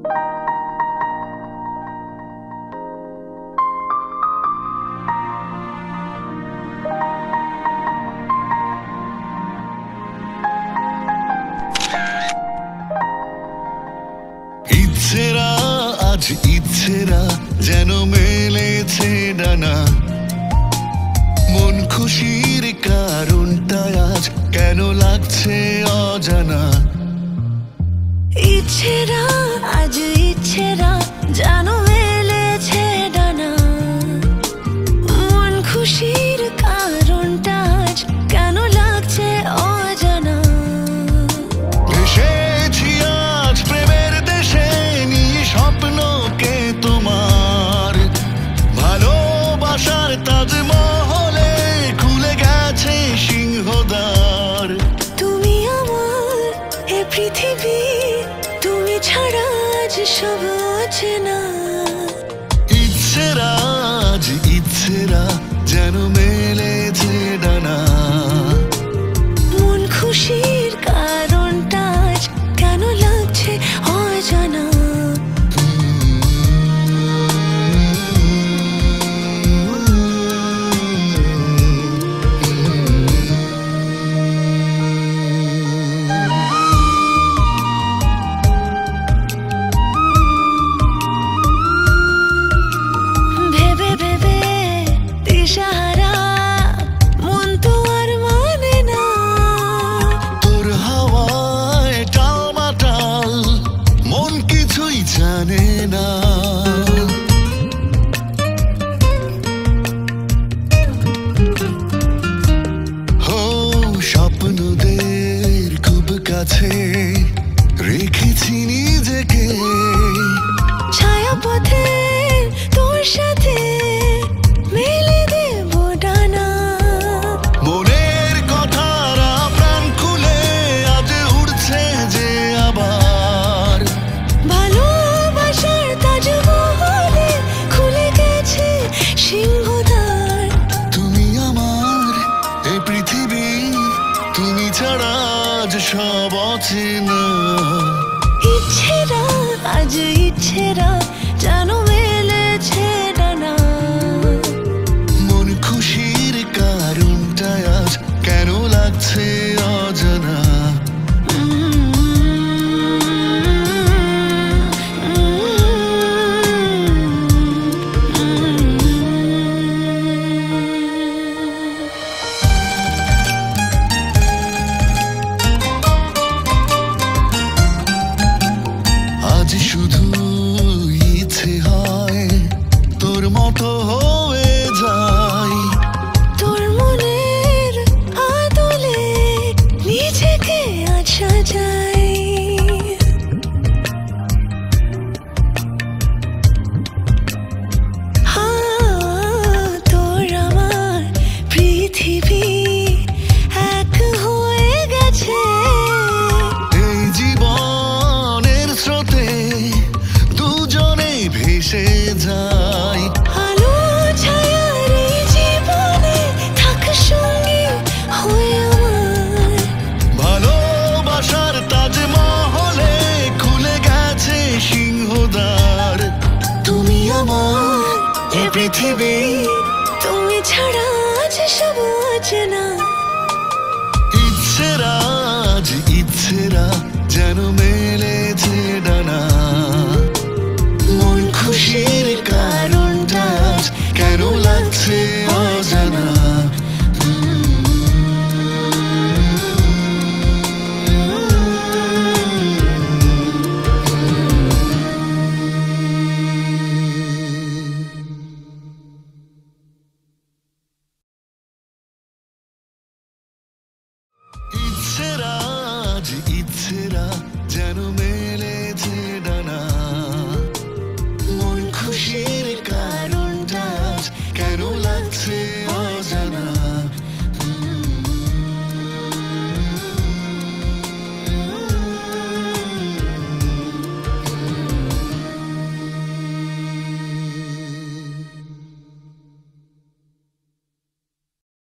ইচ্ছেরা আজ ইচ্ছেরা যেন মেলেছে ডানা, মন খুশির কারণটা আজ কেন লাগছে অজানা। ইচ্ছেরা আজ ইচ্ছেরা যেন মেলেছে ডানা, মন খুশির কারণটা আজ কেন লাগছে অজানা। এসেছি আজ প্রেমের দেশে নিয়ে স্বপ্নকে তোমার, ভালোবাসার তাজমহলে খুলে গেছে সিংহদ্বার। তুমি আমার এ পৃথিবী, তুমি ছাড়া আজ সব অচেনা। ইচ্ছেরা আজ ইচ্ছেরা যেন মেলেছে ডানা, মন খুশির কারণটা আজ কেন লাগছে অজানা। ভেবে ভেবে দিশাহারা মন তো আর মানে না। তোর হাওয়ায় টালমাটাল মন কিছুই জানে না। হো স্বপ্নদের খুব কাছে রেখেছি নিজেকে, ছায়া পথে তোর সাথে মেলে দেব ডানা। মনের কথারা প্রাণ খুলে আজ উড়ছে যে আবার। ভালোবাসার তাজমহলে খুলে গেছে সিংহদ্বার। তুমি আমার এ পৃথিবী, তুমি ছাড়া আজ সব অচেনা। ইচ্ছেরা আজ ইচ্ছেরা যেন মেলেছে ডানা, মন খুশির কারণটা আজ কেন লাগছে অজানা। আজ শুধু ইচ্ছে হয় তোর মতো হয়ে যাই। তোর মনের আদলে নিজেকে আজ সাজাই। তোর আমার পৃথিবী এক হয়ে গেছে। এই জীবনের স্রোতে দুজনে ভেসে যাই। আলো ছায়ার এই জীবনে থাক সঙ্গী হয়ে আমার। ভালোবাসার তাজমহলে খুলে গেছে সিংহদ্বার। তুমি আমার এ পৃথিবী, তুমি ছাড়া আজ সব অচেনা। ইচ্ছেরা আজ ইচ্ছেরা যেন মেলেছে ডানা, মন খুশির কারণটা আজ কেন লাগছে অজানা। ইচ্ছেরা আজ ইচ্ছেরা